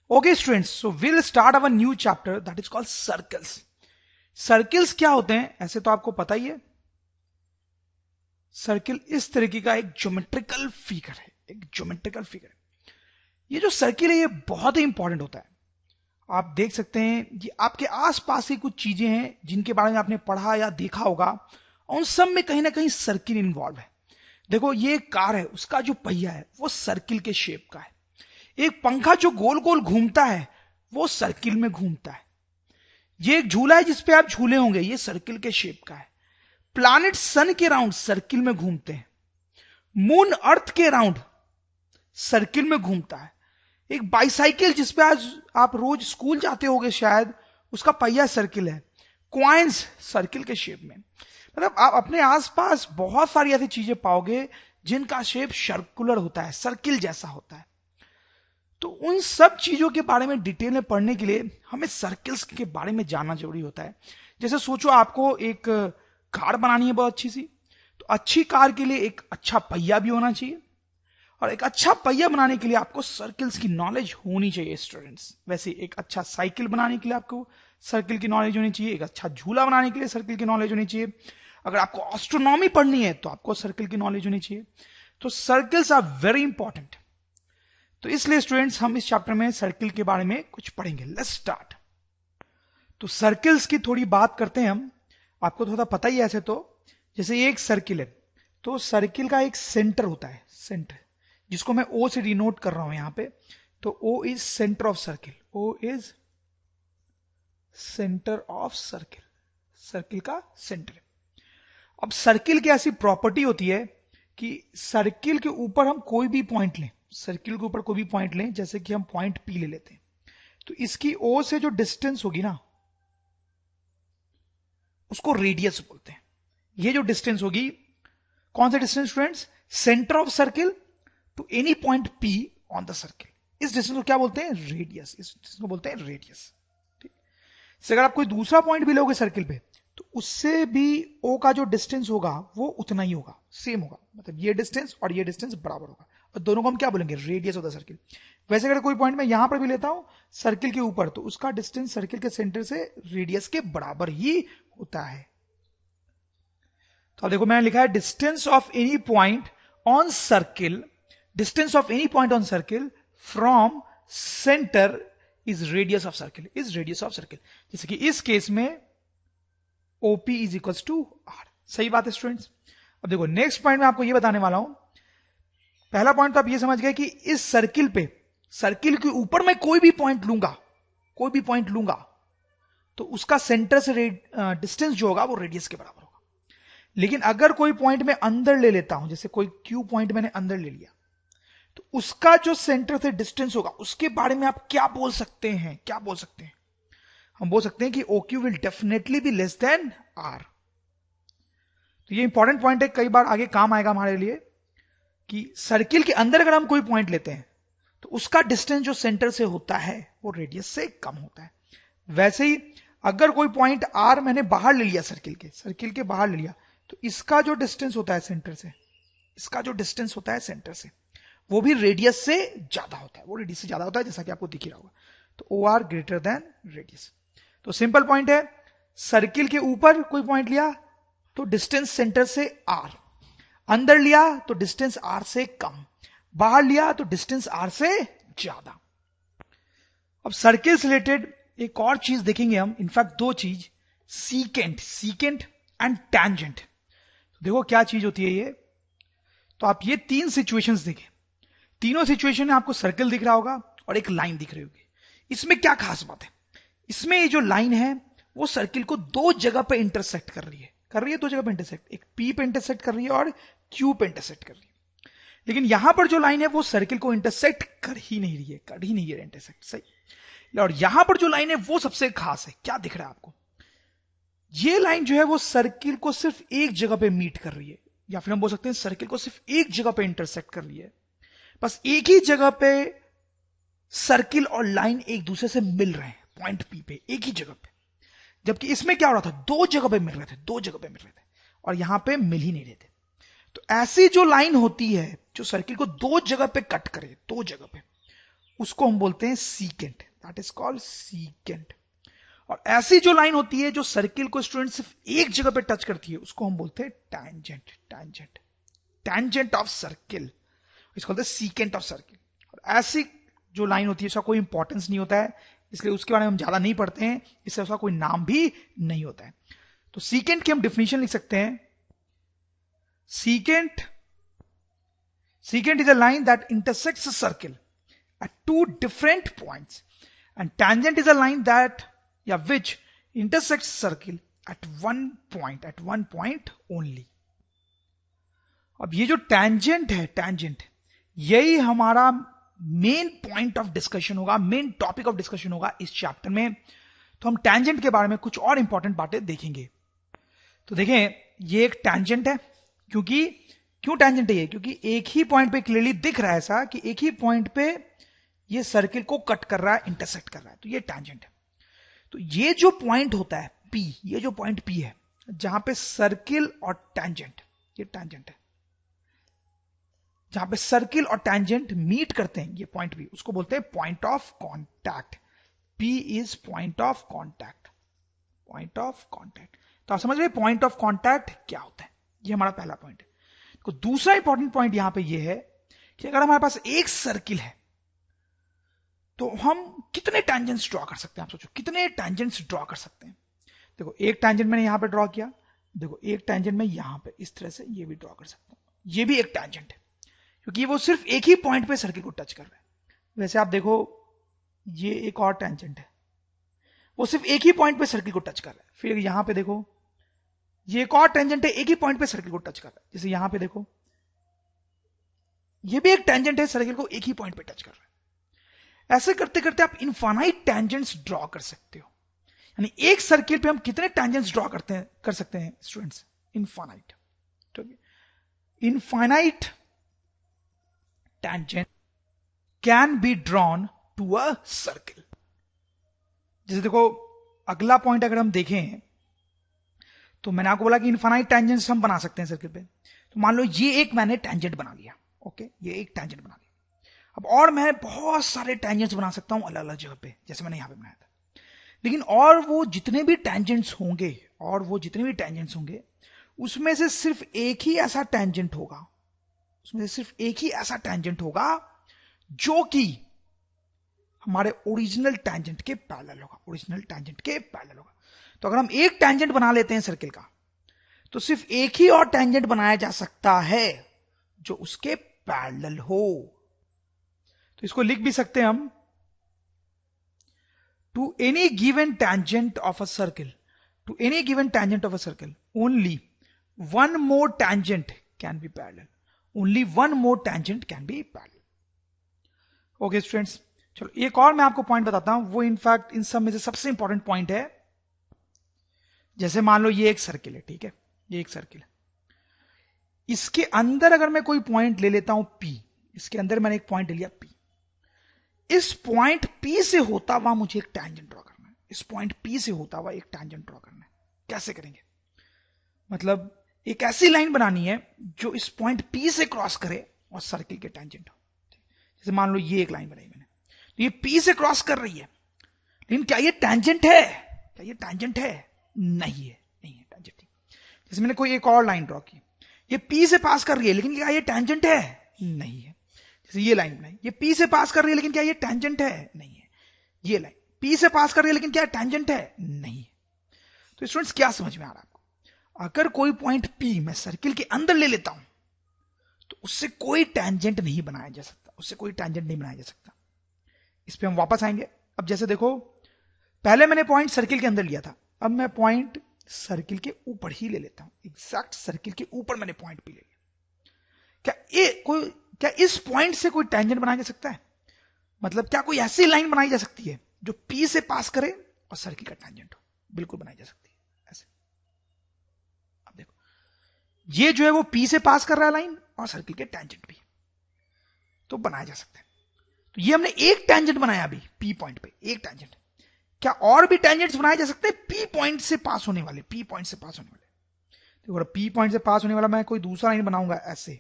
Okay students, so we'll start our new chapter that is called circles. Circles क्या होते हैं ऐसे तो आपको पता ही है. सर्किल इस तरीके का एक ज्योमेट्रिकल फिगर है, एक ज्योमेट्रिकल फिगर है. ये जो सर्किल है ये बहुत ही इंपॉर्टेंट होता है. आप देख सकते हैं ये आपके आसपास की कुछ चीजें हैं जिनके बारे में आपने पढ़ा या देखा होगा, उन सब में कहीं ना कहीं सर्किल इन्वॉल्व है. देखो ये एक कार है, उसका जो पहिया है वो सर्किल के शेप का है. एक पंखा जो गोल गोल घूमता है वो सर्किल में घूमता है. ये एक झूला है जिसपे आप झूले होंगे, ये सर्किल के शेप का है. प्लैनेट सन के राउंड सर्किल में घूमते हैं. मून अर्थ के राउंड सर्किल में घूमता है. एक बाइसाइकिल जिसपे आज आप रोज स्कूल जाते होंगे शायद, उसका पहिया सर्किल है. क्वाइंस सर्किल के शेप में. मतलब आप अपने आसपास बहुत सारी ऐसी चीजें पाओगे जिनका शेप सर्कुलर होता है, सर्किल जैसा होता है. तो उन सब चीजों के बारे में डिटेल में पढ़ने के लिए हमें सर्किल्स के बारे में जानना जरूरी होता है. जैसे सोचो आपको एक कार बनानी है बहुत अच्छी सी, तो अच्छी कार के लिए एक अच्छा पहिया भी होना चाहिए, और एक अच्छा पहिया बनाने के लिए आपको सर्किल्स की नॉलेज होनी चाहिए स्टूडेंट्स. वैसे एक अच्छा साइकिल बनाने के लिए आपको सर्किल की नॉलेज होनी चाहिए, एक अच्छा झूला बनाने के लिए सर्किल की नॉलेज होनी चाहिए. अगर आपको एस्ट्रोनॉमी पढ़नी है तो आपको सर्किल की नॉलेज होनी चाहिए. तो सर्किल्स आर वेरी इंपॉर्टेंट. तो इसलिए स्टूडेंट्स हम इस चैप्टर में सर्किल के बारे में कुछ पढ़ेंगे. Let's start. तो सर्किल्स की थोड़ी बात करते हैं हम. आपको थोड़ा पता ही है ऐसे तो, जैसे ये एक सर्किल है, तो सर्किल का एक सेंटर होता है, सेंटर, जिसको मैं ओ से डिनोट कर रहा हूं यहां पे. तो O is centre of circle, O is centre of circle, circle का सेंटर. अब सर्किल की ऐसी प्रॉपर्टी होती है कि सर्किल के ऊपर हम कोई भी पॉइंट लें, सर्किल के ऊपर कोई भी पॉइंट लें, जैसे कि हम पॉइंट पी ले लेते हैं, तो इसकी ओ से जो डिस्टेंस होगी ना उसको रेडियस बोलते हैं. ये जो डिस्टेंस होगी, कौन सा distance students? Centre of circle to any point P on the circle. इस डिस्टेंस को क्या बोलते हैं? रेडियस. इस डिस्टेंस को बोलते हैं रेडियस. ठीक. अगर आप कोई दूसरा पॉइंट भी लोगे सर्किल पे, तो उससे भी ओ का जो डिस्टेंस होगा वो उतना ही होगा, सेम होगा. मतलब ये डिस्टेंस और ये डिस्टेंस बराबर होगा, और दोनों को हम क्या बोलेंगे? Radius of the circle. वैसे अगर कोई पॉइंट मैं यहां पर भी लेता हूं सर्किल के ऊपर, तो उसका डिस्टेंस सर्किल के सेंटर से रेडियस के बराबर ही होता है. तो अब देखो मैंने लिखा है distance of any point on circle, distance of any point on circle from centre is radius of circle, is radius of circle. जैसे कि इस केस में OP is equal to R. सही बात है स्टूडेंट्स. अब देखो नेक्स्ट पॉइंट में आपको ये बताने वाला हूं. पहला पॉइंट तो आप ये समझ गए कि इस सर्किल पे, सर्किल के ऊपर मैं कोई भी पॉइंट लूंगा, कोई भी पॉइंट लूंगा, तो उसका सेंटर से डिस्टेंस जो होगा वो रेडियस के बराबर होगा. लेकिन अगर कोई पॉइंट मैं अंदर ले लेता हूं, जैसे कोई Q पॉइंट मैंने अंदर ले लिया, तो उसका जो सेंटर से डिस्टेंस होगा उसके बारे में आप क्या बोल सकते हैं? क्या बोल सकते हैं? हम बोल सकते हैं कि OQ will definitely be less than R. तो ये इंपॉर्टेंट पॉइंट है, कई बार आगे काम आएगा हमारे लिए, कि सर्किल के अंदर अगर हम कोई पॉइंट लेते हैं तो उसका डिस्टेंस जो सेंटर से होता है वो रेडियस से कम होता है. वैसे ही अगर कोई पॉइंट R मैंने बाहर ले लिया सर्किल के, सर्किल के बाहर ले लिया, तो इसका जो डिस्टेंस होता है सेंटर से, इसका जो डिस्टेंस होता है सेंटर से, वो भी रेडियस से ज्यादा होता है, वो रेडियस से ज्यादा होता है, जैसा कि आपको दिख ही रहा होगा. तो OR ग्रेटर देन रेडियस. तो सिंपल पॉइंट है, सर्किल के ऊपर कोई पॉइंट लिया तो डिस्टेंस सेंटर से R, अंदर लिया तो डिस्टेंस R से कम, बाहर लिया तो डिस्टेंस R से ज्यादा. अब सर्किल से रिलेटेड एक और चीज देखेंगे हम, इनफैक्ट दो चीज, सीकेंट, सीकेंट एंड टैंजेंट. देखो क्या चीज होती है ये. तो आप ये तीन सिचुएशंस देखें, तीनों सिचुएशन में आपको सर्किल दिख रहा होगा और एक लाइन दिख रही होगी. इसमें क्या खास बात है? इसमें ये जो लाइन है वो सर्किल को दो जगह पे इंटरसेक्ट कर रही है, दो जगह पे इंटरसेक्ट, एक P पे इंटरसेक्ट कर रही है और Q पे इंटरसेक्ट कर रही है. लेकिन यहां पर जो लाइन है वो सर्किल को इंटरसेक्ट कर ही नहीं रही है, कर ही नहीं है इंटरसेक्ट. सही. और यहां पर जो लाइन है वो सबसे खास है. क्या दिख रहा है आपको? ये लाइन जो है वो सर्किल को सिर्फ एक जगह पे मीट कर रही है, या फिर हम बोल सकते हैं सर्किल को सिर्फ एक जगह पे इंटरसेक्ट कर रही है. बस एक ही जगह पे सर्किल और लाइन एक दूसरे से मिल रहे हैं, पॉइंट P पे, एक ही जगह पे. जबकि इसमें क्या हो रहा था? दो जगह पे मिल रहे थे, दो जगह पे मिल रहे थे, और यहां पे मिल ही नहीं रहे थे. तो ऐसी जो लाइन होती है जो सर्किल को दो जगह पे कट करे, दो जगह पे, उसको हम बोलते हैं secant, that is called secant. और ऐसी जो लाइन होती है जो सर्किल को स्टूडेंट सिर्फ एक जगह पे टच करती है, उसको हम बोलते हैं tangent, tangent, tangent of circle, इसको बोलते हैं सीकेंट ऑफ सर्किल। और ऐसी जो लाइन होती है उसका कोई इंपॉर्टेंस नहीं होता है, इसलिए उसके बारे में हम ज्यादा नहीं पढ़ते हैं, इससे उसका कोई नाम भी नहीं होता है। तो सीकेंट की हम डेफिनेशन लिख सकते हैं, secant is a line that intersects a circle at two different points, and tangent is a line that which intersects circle at one point only. अब ये जो tangent है, tangent यही हमारा मेन पॉइंट ऑफ डिस्कशन होगा, main topic of discussion होगा इस chapter में। तो हम tangent के बारे में कुछ और इंपॉर्टेंट बातें देखेंगे। तो देखें, ये एक tangent है, क्यों टेंजेंट है ये? क्योंकि एक ही पॉइंट पे क्लियरली दिख रहा है ऐसा कि एक ही पॉइंट पे ये सर्किल को कट कर रहा है, इंटरसेक्ट कर रहा है, तो ये टेंजेंट है। तो ये जो पॉइंट होता है P, ये जो पॉइंट P है जहां पे सर्किल और टेंजेंट, ये टेंजेंट है, जहां पे सर्किल और टेंजेंट मीट करते हैं, ये पॉइंट P, उसको बोलते हैं point of contact. P is point of contact, point of contact. तो आप समझ रहे पॉइंट ऑफ कॉन्टैक्ट क्या होता है? ये हमारा पहला पॉइंट है। तो दूसरा इंपॉर्टेंट पॉइंट यहां पे ये है कि अगर हमारे पास एक सर्किल है तो हम कितने टैंजेंट्स ड्रॉ कर सकते हैं? आप सोचो कितने टैंजेंट्स ड्रॉ कर सकते हैं। देखो एक टैंजेंट मैंने यहां पे ड्रॉ किया, देखो एक टैंजेंट में यहां पे इस तरह से ये भी ड्रॉ कर सकता हूं, ये भी एक टैंजेंट है, क्योंकि वो सिर्फ एक ही पॉइंट पे सर्किल को टच कर रहा है। वैसे आप देखो ये एक और टैंजेंट है, वो सिर्फ एक ही पॉइंट पे सर्किल को टच कर रहा है। फिर यहां पे देखो ये एक और टेंजेंट है, एक ही पॉइंट पे सर्किल को टच कर रहा है। जैसे यहां पे देखो ये भी एक टेंजेंट है, सर्किल को एक ही पॉइंट पे टच कर रहा है। ऐसे करते करते आप इनफाइनाइट टेंजेंट्स ड्रॉ कर सकते हो। यानी एक सर्किल पे हम कितने टेंजेंट्स ड्रॉ कर सकते हैं स्टूडेंट्स? इनफाइनाइट। ठीक है, infinite tangent can be drawn to a circle. जैसे देखो अगला पॉइंट अगर हम देखें तो मैंने आपको बोला कि इनफाइनाइट टेंजेंट्स हम बना सकते हैं सर्किल पे। तो मान लो ये एक मैंने टेंजेंट बना लिया, ओके, ये एक टेंजेंट बना लिया। अब और मैं बहुत सारे टेंजेंट्स बना सकता हूं अलग अलग जगह पे, जैसे मैंने यहां पे बनाया था। लेकिन और वो जितने भी टेंजेंट्स होंगे उसमें से सिर्फ एक ही ऐसा टेंजेंट होगा, जो कि हमारे ओरिजिनल टेंजेंट के पैरेलल होगा। तो अगर हम एक टेंजेंट बना लेते हैं सर्किल का, तो सिर्फ एक ही और टेंजेंट बनाया जा सकता है जो उसके पैरेलल हो। तो इसको लिख भी सकते हैं हम, to any given tangent of a circle, only one more tangent can be parallel, okay students. चलो एक और मैं आपको पॉइंट बताता हूं, वो इनफैक्ट इन सब में से सबसे इंपॉर्टेंट पॉइंट है। जैसे मान लो ये एक सर्किल है, ठीक है, ये एक सर्किल है, इसके अंदर अगर मैं कोई पॉइंट ले लेता हूं P, इसके अंदर मैंने एक पॉइंट ले लिया P, इस पॉइंट P से होता हुआ मुझे एक टेंजेंट ड्रॉ करना है, इस पॉइंट P से होता हुआ एक टेंजेंट ड्रॉ करना है। कैसे करेंगे? मतलब एक ऐसी लाइन बनानी है जो इस पॉइंट P से क्रॉस करे और सर्किल के टेंजेंट हो। जैसे मान लो ये एक लाइन बनाई मैंने, तो ये P से क्रॉस कर रही है, लेकिन क्या ये टेंजेंट है? नहीं है टेंजेंट। जैसे मैंने कोई एक और लाइन ड्रॉ की, ये P से पास कर रही है, लेकिन क्या ये टेंजेंट है? नहीं है। जैसे ये लाइन बनाई, ये P से पास कर रही है, लेकिन क्या ये टेंजेंट है? नहीं है। ये लाइन P से पास कर रही है, लेकिन क्या टेंजेंट है? नहीं है। तो स्टूडेंट्स क्या समझ में आ रहा है आपको? अगर कोई पॉइंट P मैं सर्किल के अंदर ले लेता हूं तो उससे कोई टेंजेंट नहीं बनाया जा सकता, इस पे हम वापस आएंगे। अब जैसे देखो पहले मैंने पॉइंट सर्किल के अंदर लिया था, अब मैं पॉइंट सर्किल के ऊपर ही ले लेता हूं, एग्जैक्ट सर्किल के ऊपर मैंने पॉइंट P ले लिया। क्या इस पॉइंट से कोई टेंजेंट बनाया जा सकता है? मतलब क्या कोई ऐसी लाइन बनाई जा सकती है जो P से पास करे और सर्किल का टेंजेंट हो? बिल्कुल बनाई जा सकती है ऐसे। अब देखो ये जो है वो P से पास कर रहा है लाइन और सर्किल के टेंजेंट भी, तो बनाया जा सकता है। तो ये हमने एक टेंजेंट बनाया अभी P पॉइंट पे, एक टेंजेंट। क्या और भी टेंजेंट्स बनाए जा सकते हैं P पॉइंट से पास होने वाले? देखो P पॉइंट से पास होने वाला मैं कोई दूसरा लाइन बनाऊंगा ऐसे,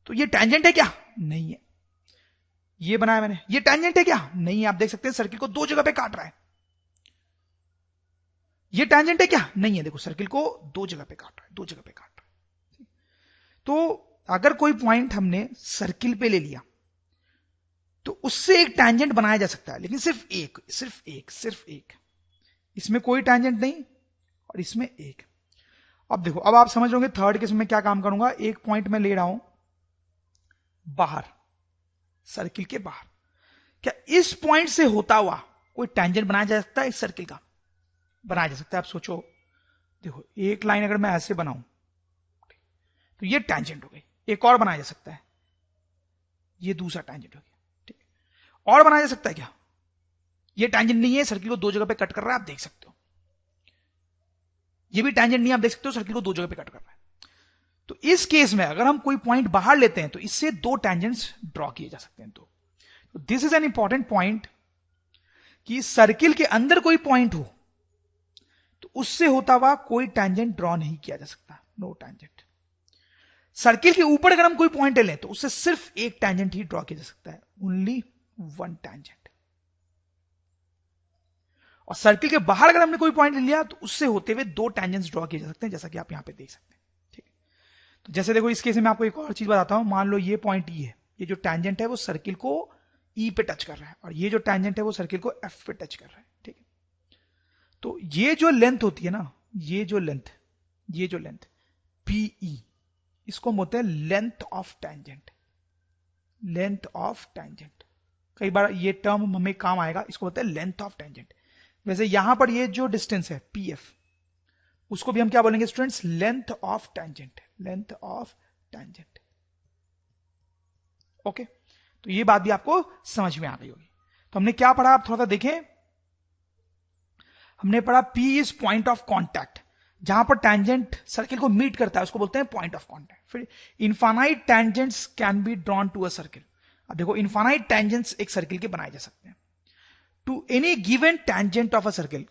तो ये टेंजेंट है क्या? नहीं है। ये बनाया मैंने, ये टेंजेंट है क्या? नहीं है। आप देख सकते हैं सर्किल को दो जगह पे काट रहा है। ये टेंजेंट है क्या? नहीं है। देखो सर्किल को दो जगह पे काट रहा है, दो जगह पे काट रहा है। तो अगर कोई पॉइंट हमने सर्किल पे ले लिया तो उससे एक टेंजेंट बनाया जा सकता है, लेकिन सिर्फ एक, सिर्फ एक, सिर्फ एक। इसमें कोई टेंजेंट नहीं और इसमें एक। अब देखो, अब आप समझ लोगे थर्ड केस में क्या काम करूंगा। एक पॉइंट में ले रहा हूं बाहर, सर्किल के बाहर। क्या इस पॉइंट से होता हुआ कोई टेंजेंट बनाया जा सकता है? इस सर्किल का बनाया जा सकता है। आप सोचो, देखो एक लाइन अगर मैं ऐसे बनाऊं तो ये टेंजेंट हो गई। एक और बनाया जा सकता है, ये दूसरा टेंजेंट हो गया। ठीक है, और बनाया जा सकता है क्या? ये टेंजेंट नहीं है, सर्किल को दो जगह पे कट कर रहा है, आप देख सकते हो। ये भी टेंजेंट नहीं, आप देख सकते हो सर्किल को दो जगह पे कट कर रहा है। तो इस केस में अगर हम कोई पॉइंट बाहर लेते हैं तो इससे दो टेंजेंट्स ड्रॉ किए जा सकते हैं। तो this is an important point कि सर्किल के अंदर कोई पॉइंट हो तो उससे होता हुआ कोई टेंजेंट ड्रॉ नहीं किया जा सकता, नो टेंजेंट। सर्किल के ऊपर अगर हम कोई पॉइंट लें तो उससे सिर्फ एक टेंजेंट ही ड्रॉ किया जा सकता है, ओनली वन टेंजेंट। और सर्किल के बाहर अगर हमने कोई पॉइंट ले लिया तो उससे होते हुए दो टेंजेंट्स ड्रॉ किए जा सकते हैं, जैसा कि आप यहां पे देख सकते हैं। ठीक है, तो जैसे देखो इस केस में आपको एक और चीज बताता हूं। मान लो ये पॉइंट ई है, ये जो टेंजेंट है वो सर्किल को ई पे टच कर रहा है और ये जो टेंजेंट है वो सर्किल को एफ पे टच कर रहा है। ठीक है, तो ये जो लेंथ होती है ना, ये जो लेंथ पीई, इसको हम बोलते हैं length of tangent. Length of tangent, कई बार ये टर्म हमें काम आएगा, इसको बोलते हैं लेंथ ऑफ टेंजेंट। वैसे यहां पर ये जो डिस्टेंस है पीएफ, उसको भी हम क्या बोलेंगे students? Length of tangent, length of tangent. Okay, तो ये बात भी आपको समझ में आ गई होगी। तो हमने क्या पढ़ा, आप थोड़ा सा देखें। हमने पढ़ा P is point of contact, जहां पर टेंजेंट सर्किल को मीट करता है उसको बोलते हैं पॉइंट ऑफ कॉन्टैक्ट। फिर infinite tangents can be drawn to a circle. अब देखो इनफाइनाइट टेंजेंट्स एक सर्किल के बनाए जा सकते हैं to any given tangent of a circle.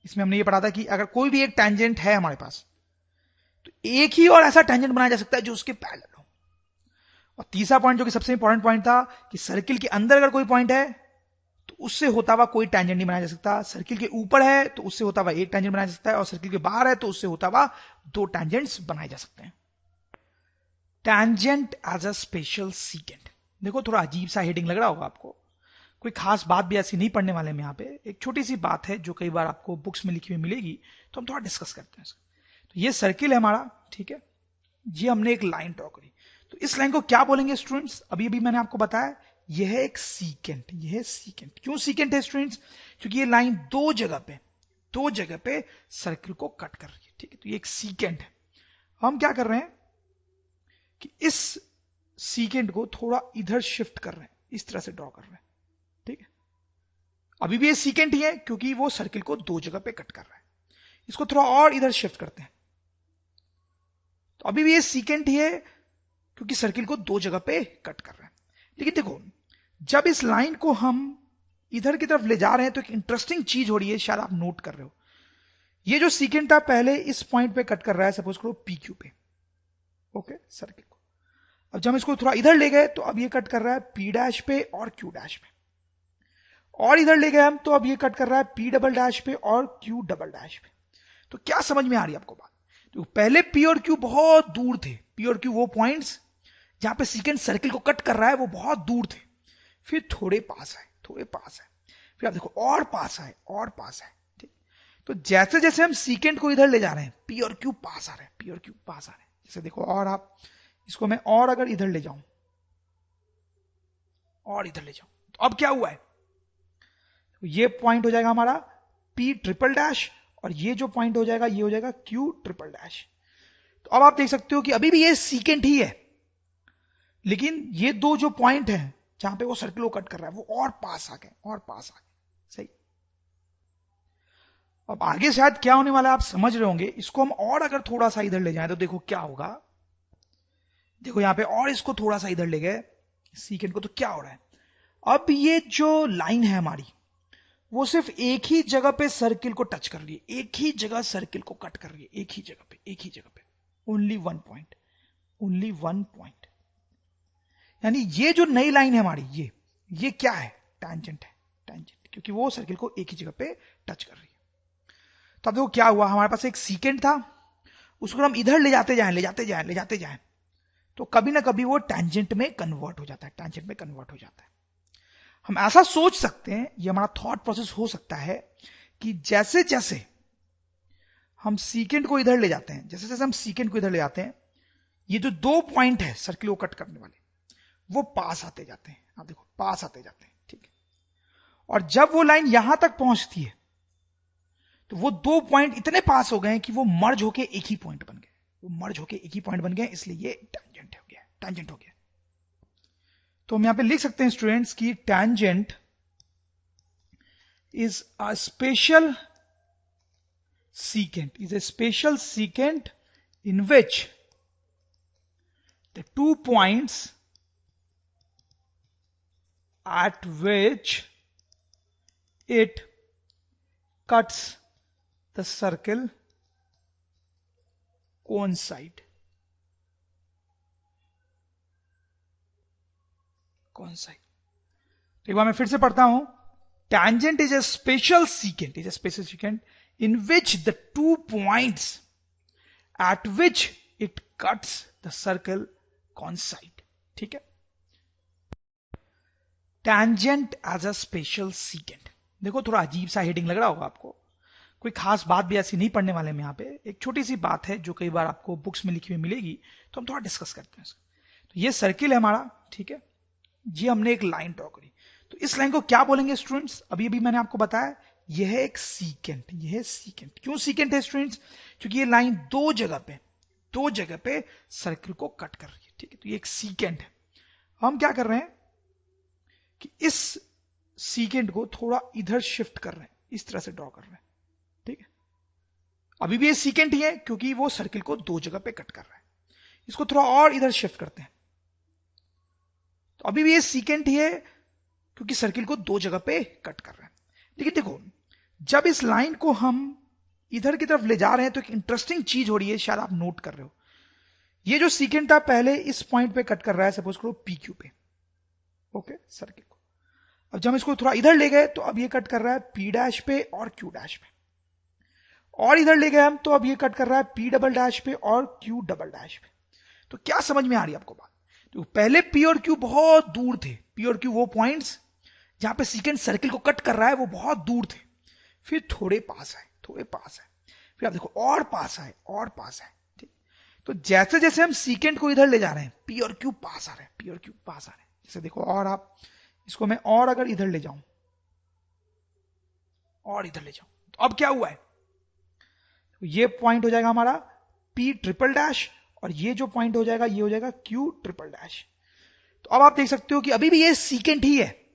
इसमें हमने ये पढ़ा था कि अगर कोई भी एक टेंजेंट है हमारे पास तो एक ही और ऐसा टेंजेंट बनाया जा सकता है जो उसके पैरेलल हो। और तीसरा पॉइंट जो कि सबसे इंपॉर्टेंट पॉइंट था कि सर्किल के अंदर अगर कोई पॉइंट है तो उससे होता हुआ कोई टेंजेंट नहीं बनाया जा सकता। सर्किल के ऊपर है तो उससे होता हुआ एक टेंजेंट बनाया जा सकता है और सर्किल के बाहर है तो उससे होता हुआ दो टेंजेंट्स बनाए जा सकते हैं। Tangent as a special secant. देखो थोड़ा अजीब सा हेडिंग लग रहा होगा आपको, कोई खास बात भी ऐसी नहीं पढ़ने वाले में। यहाँ पे एक छोटी सी बात है जो कई बार आपको बुक्स में लिखी हुई मिलेगी, तो हम थोड़ा डिस्कस करते हैं। तो ये सर्किल है हमारा, ठीक है, ये हमने एक लाइन ड्रॉ करी। तो इस लाइन को क्या बोलेंगे स्टूडेंट्स? अभी अभी मैंने आपको बताया यह है एक सीकेंट, यह है सीकेंट। क्यों सीकेंट है स्टूडेंट्स? क्योंकि ये लाइन दो जगह पे सर्किल को कट कर रही है। ठीक है, तो ये एक सीकेंट है। हम क्या कर रहे हैं कि इस सीकेंट को थोड़ा इधर शिफ्ट कर रहे हैं, इस तरह से ड्रॉ कर रहे हैं। ठीक है, अभी भी ये सीकेंट ही है क्योंकि वो सर्किल को दो जगह पे कट कर रहा है। इसको थोड़ा और इधर शिफ्ट करते हैं, तो अभी भी ये सीकेंट ही है क्योंकि सर्किल को दो जगह पे कट कर रहा है। लेकिन देखो जब इस लाइन को हम इधर की तरफ ले जा रहे हैं तो एक इंटरेस्टिंग चीज हो रही है, शायद आप नोट कर रहे हो। ये जो सीकेंट था पहले इस पॉइंट पे कट कर रहा है, सपोज करो पी क्यू पे, ओके, सर्किल को। अब जब हम इसको थोड़ा इधर ले गए तो अब ये कट कर रहा है पी डैश पे और क्यू डैश पे, और इधर ले गए हम तो अब ये कट कर रहा है पी डबल डैश पे और क्यू डबल डैश पे। तो क्या समझ में आ रही है आपको बात? तो पहले पी और क्यू बहुत दूर थे, पी और क्यू वो पॉइंट्स जहां पे सीकेंट सर्किल को कट कर रहा है वो बहुत दूर थे, फिर थोड़े पास आए, थोड़े पास आए, फिर आप देखो और पास आए, और पास आए। ठीक, तो जैसे जैसे हम सीकेंट को इधर ले जा रहे हैं पी और क्यू पास आ रहे हैं, पी और क्यू पास आ रहे हैं। जैसे देखो, और आप इसको मैं और अगर इधर ले जाऊं और इधर ले जाऊं तो अब क्या हुआ है? तो ये पॉइंट हो जाएगा हमारा पी ट्रिपल डैश और ये जो पॉइंट हो जाएगा ये हो जाएगा क्यू ट्रिपल डैश। तो अब आप देख सकते हो कि अभी भी ये सीकेंट ही है, लेकिन ये दो जो पॉइंट है जहां पे वो सर्किल को कट कर रहा है वो और पास आ गए, और पास आ गए। सही, अब आगे शायद क्या होने वाला है आप समझ रहे होंगे। इसको हम और अगर थोड़ा सा इधर ले जाएं तो देखो क्या होगा। देखो यहां पे और इसको थोड़ा सा इधर ले गए सीकेंट को, तो क्या हो रहा है? अब ये जो लाइन है हमारी वो सिर्फ एक ही जगह पे सर्किल को टच कर रही है, एक ही जगह सर्किल को कट कर रही है, एक ही जगह पे, एक ही जगह पे, only one point, only one point. यानी ये जो नई लाइन है हमारी, ये क्या है? टैंजेंट है, टैंजेंट, क्योंकि वो सर्किल को एक ही जगह पे टच कर रही है। तो अब देखो क्या हुआ, हमारे पास एक सीकेंट था, उसको हम इधर ले जाते जाएं, तो कभी ना कभी वो टैंजेंट में कन्वर्ट हो जाता है, टैंजेंट में कन्वर्ट हो जाता है। हम ऐसा सोच सकते हैं, ये हमारा थॉट प्रोसेस हो सकता है कि जैसे जैसे हम सीकेंट को इधर ले जाते हैं, जैसे जैसे हम सीकेंट को इधर ले जाते हैं, ये जो 2 पॉइंट है सर्किल को कट करने वाले, वो पास आते जाते हैं। आप देखो पास आते जाते हैं, ठीक है। और जब वो लाइन यहां तक पहुंचती है तो वो 2 पॉइंट इतने पास हो गए कि वो मर्ज होके एक ही पॉइंट बन गए, इसलिए ये टैंजेंट हो गया, टैंजेंट हो गया। तो हम यहां पे लिख सकते हैं स्टूडेंट्स की tangent is a special secant in which the 2 points at which it cuts the circle coincide. तो एक बार मैं फिर से पढ़ता हूं, tangent is a special secant in which the 2 points at which it cuts the circle coincide. ठीक है, tangent as a special secant। देखो थोड़ा अजीब सा हेडिंग लग रहा होगा आपको, कोई खास बात भी ऐसी नहीं पढ़ने वाले हम यहाँ पे, एक छोटी सी बात है जो कई बार आपको बुक्स में लिखी हुई मिलेगी, तो हम थोड़ा डिस्कस करते हैं। तो ये सर्किल है हमारा, ठीक है, ये हमने एक लाइन ड्रॉ करी, तो इस लाइन को क्या बोलेंगे स्टूडेंट्स? अभी अभी मैंने आपको बताया यह है एक सीकेंट, यह है सीकेंट। क्यों सीकेंट है स्टूडेंट्स? क्योंकि ये लाइन दो जगह पे सर्किल को कट कर रही है, ठीक है, तो ये एक सीकेंट है। हम क्या कर रहे हैं कि इस सीकेंट को थोड़ा इधर शिफ्ट कर रहे हैं, इस तरह से ड्रॉ कर रहे हैं, ठीक है। अभी भी ये सीकेंट ही है क्योंकि वो सर्किल को दो जगह पे कट कर रहा है। इसको थोड़ा और इधर शिफ्ट करते हैं, तो अभी भी ये सीकेंट ही है क्योंकि सर्किल को दो जगह पे कट कर रहा है। लेकिन देखो, जब इस लाइन को हम इधर की तरफ ले जा रहे हैं तो एक इंटरेस्टिंग चीज हो रही है, शायद आप नोट कर रहे हो। ये जो सीकेंट था पहले इस पॉइंट पे कट कर रहा है, सपोज करो पी क्यू पे, ओके, सर्किल को। अब जब हम इसको थोड़ा इधर ले गए तो अब ये कट कर रहा है पी डैश पे और क्यू डैश पे, और इधर ले गए हम तो अब ये कट कर रहा है पी डबल डैश पे और क्यू डबल डैश पे। तो क्या समझ में आ रही है आपको बात? तो पहले पी और क्यू बहुत दूर थे, पी और क्यू वो पॉइंट्स जहां पे सीकेंट सर्किल को कट कर रहा है वो बहुत दूर थे, फिर थोड़े पास आए, फिर आप देखो और पास आए, ठीक। तो जैसे जैसे हम सीकेंट को इधर ले जा रहे हैं पी और क्यू पास आ रहे हैं, जैसे देखो, और आप इसको मैं और अगर इधर ले जाऊं तो अब क्या हुआ है, तो ये पॉइंट हो जाएगा हमारा पी ट्रिपल डैश और ये जो पॉइंट हो जाएगा ये हो जाएगा क्यू ट्रिपल डैश। तो अब आप देख सकते हो कि अभी भी ये सीकेंट ही है,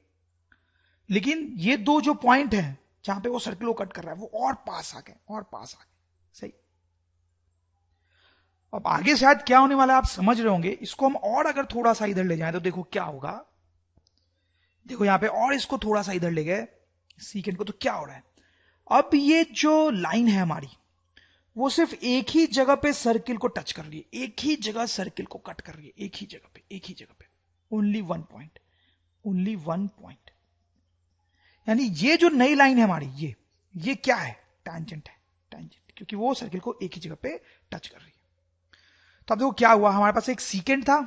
लेकिन ये दो जो पॉइंट है जहां पे वो सर्किल को कट कर रहा है वो और पास आ गए, सही। अब आगे शायद क्या होने वाला है आप समझ रहे होंगे। इसको हम और अगर थोड़ा सा इधर ले जाएं तो देखो क्या होगा, देखो यहां पे और इसको थोड़ा सा इधर ले गए सीकेंट को, तो क्या हो रहा है, अब ये जो लाइन है हमारी वो सिर्फ एक ही जगह पे सर्किल को टच कर रही है, एक ही जगह सर्किल को कट कर रही है, एक ही जगह पे, ओनली वन पॉइंट। यानी ये जो नई लाइन है हमारी, ये क्या है? टैंजेंट है, क्योंकि वो सर्किल को एक ही जगह पे टच कर रही है। तो अब देखो क्या हुआ, हमारे पास एक सीकेंट था,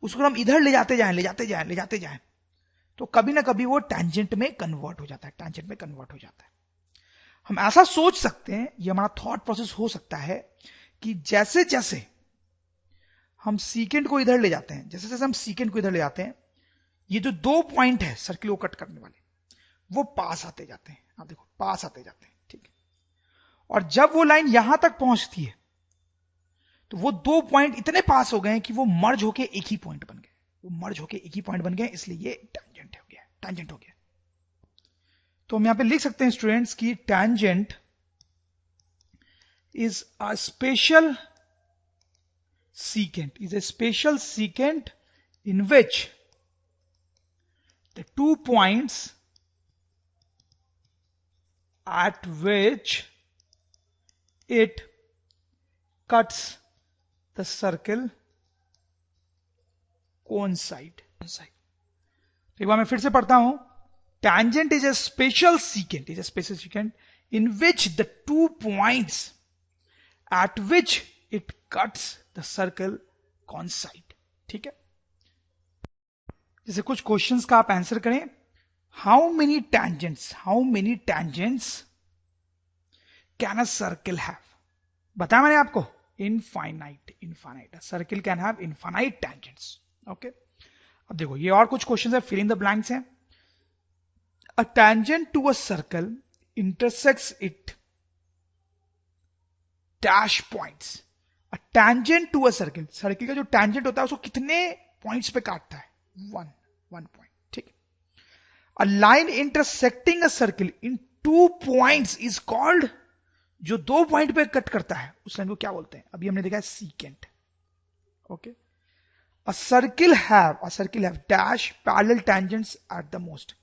उसको हम इधर ले जाते जाएं, तो कभी ना कभी वो टैंजेंट में कन्वर्ट हो जाता है, हम ऐसा सोच सकते हैं, ये हमारा थॉट प्रोसेस हो सकता है कि जैसे जैसे हम सीकेंट को इधर ले जाते हैं, ये जो दो पॉइंट है सर्किल को कट करने वाले वो पास आते जाते हैं, आप देखो पास आते जाते हैं, ठीक है। और जब वो लाइन यहां तक पहुंचती है तो वो दो पॉइंट इतने पास हो गए कि वो मर्ज होके एक ही पॉइंट बन गए, इसलिए ये टैंजेंट हो गया। तो हम यहां पे लिख सकते हैं स्टूडेंट्स की tangent is a special secant in which the 2 points at which it cuts the circle coincide. एक बार मैं फिर से पढ़ता हूं, tangent is a special secant in which the 2 points at which it cuts the circle coincide। ठीक है, जैसे कुछ क्वेश्चंस का आप आंसर करें, how many tangents can a circle have? बताया मैंने आपको, infinite. Circle can have infinite tangents। Okay, अब देखो ये और कुछ क्वेश्चंस है, फिल इन द ब्लैंक्स हैं। A tangent to a circle intersects it dash points। A tangent to a circle, circle का जो tangent होता है उसको कितने पॉइंट्स पे काटता है? One point. ठीक। A line intersecting a circle in 2 points is called, जो 2 पॉइंट पे कट करता है उस लाइन को क्या बोलते हैं? अभी हमने देखा है secant। Okay, a circle have dash parallel tangents at the most।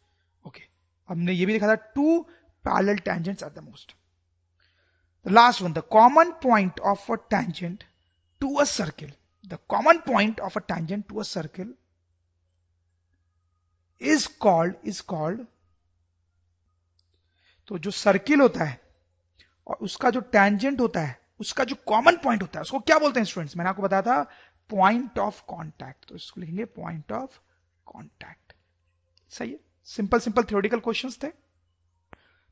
Okay, हमने ये भी देखा था 2 parallel tangents at the most। The last one, the common point of a tangent to a circle, is called, तो जो circle होता है और उसका जो tangent होता है, उसका जो कॉमन पॉइंट होता है उसको क्या बोलते हैं स्टूडेंट्स? मैंने आपको बताया था पॉइंट ऑफ कॉन्टैक्ट, तो इसको लिखेंगे पॉइंट ऑफ कॉन्टैक्ट। सही है, सिंपल थ्योरेटिकल क्वेश्चंस थे।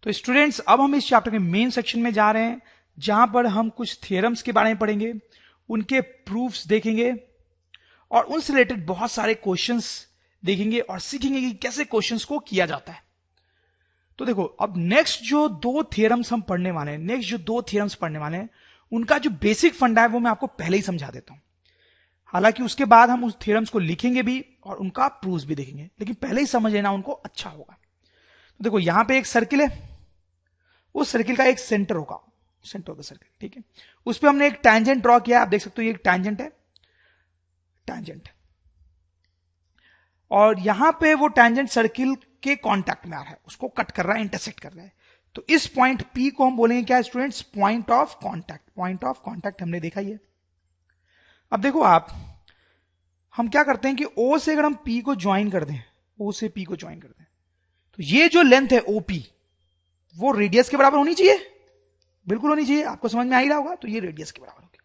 तो स्टूडेंट्स अब हम इस चैप्टर के मेन सेक्शन में जा रहे हैं, जहां पर हम कुछ थ्योरम्स के बारे में पढ़ेंगे, उनके प्रूफ्स देखेंगे और उनसे रिलेटेड बहुत सारे क्वेश्चंस देखेंगे और सीखेंगे कि कैसे क्वेश्चंस को किया जाता है। तो देखो, अब नेक्स्ट जो 2 थ्योरम्स हम पढ़ने वाले हैं, उनका जो बेसिक फंडा है वो मैं आपको पहले ही समझा देता हूं। हालांकि उसके बाद हम उस थ्योरम्स को लिखेंगे भी और उनका प्रूफ भी देखेंगे, लेकिन पहले ही समझ लेना उनको अच्छा होगा। तो देखो यहां पे एक सर्किल है, उस सर्किल का एक सेंटर होगा, सेंटर ऑफ द सर्किल। ठीक है, उस पर हमने एक टैंजेंट ड्रॉ किया, आप देख सकते हो ये एक टैंजेंट है, और यहां पे वो टैंजेंट सर्किल के कांटेक्ट में आ रहा है, उसको कट कर रहा है, इंटरसेक्ट कर रहा है। तो इस पॉइंट P को हम बोलेंगे क्या स्टूडेंट्स? पॉइंट ऑफ कांटेक्ट हमने देखा ही है। अब देखो आप, हम क्या करते हैं कि O से अगर हम P को ज्वाइन कर दें, तो ये जो लेंथ है OP, वो रेडियस के बराबर होनी चाहिए, बिल्कुल होनी चाहिए। आपको समझ में आ ही रहा होगा, तो ये रेडियस के बराबर होगी।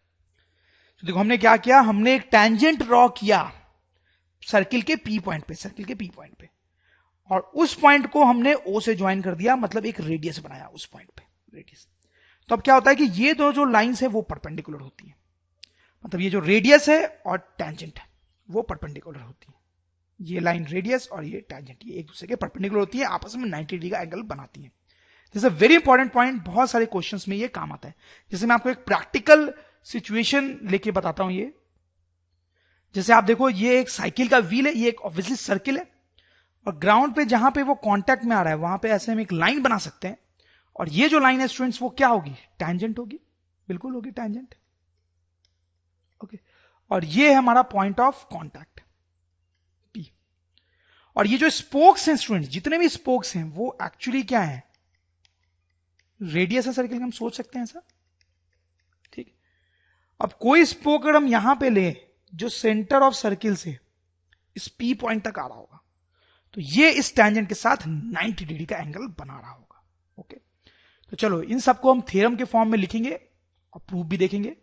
तो देखो हमने क्या किया, हमने एक टैंजेंट ड्रॉ किया सर्किल के P पॉइंट पे, और उस पॉइंट को हमने O से ज्वाइन कर दिया, मतलब एक रेडियस बनाया उस पॉइंट पे, रेडियस। तो अब क्या होता है कि ये दो जो लाइंस है वो परपेंडिकुलर होती है, मतलब ये जो रेडियस है और टैंजेंट है वो परपेंडिकुलर होती है। ये लाइन रेडियस और ये टैंजेंट, ये एक दूसरे के परपेंडिकुलर होती है, आपस में 90 डिग्री का एंगल बनाती है। This is a very important point, बहुत सारे क्वेश्चंस में ये काम आता है। जैसे मैं आपको एक प्रैक्टिकल सिचुएशन लेके बताता हूं। ये जैसे आप देखो, ये एक साइकिल का व्हील है, ये एक ऑब्वियसली सर्किल है, और ग्राउंड पे जहां पे वो कांटेक्ट में आ रहा है वहां पे ऐसे हम एक लाइन बना सकते हैं, और ये जो लाइन है स्टूडेंट्स वो क्या होगी? टैंजेंट होगी, बिल्कुल होगी टैंजेंट। ओके, और ये है हमारा पॉइंट ऑफ कांटेक्ट P। और ये जो स्पोक्स हैं स्टूडेंट्स, जितने भी स्पोक्स हैं वो एक्चुअली क्या है? रेडियस है सर्किल का, हम सोच सकते हैं ऐसा। ठीक, अब कोई स्पोक अगर हम यहां पे ले जो सेंटर ऑफ सर्किल से इस P पॉइंट तक आ रहा होगा, तो ये इस टैंजेंट के साथ 90 डिग्री का एंगल बना रहा होगा। ओके, तो चलो इन सबको हम थ्योरम के फॉर्म में लिखेंगे और प्रूफ भी देखेंगे।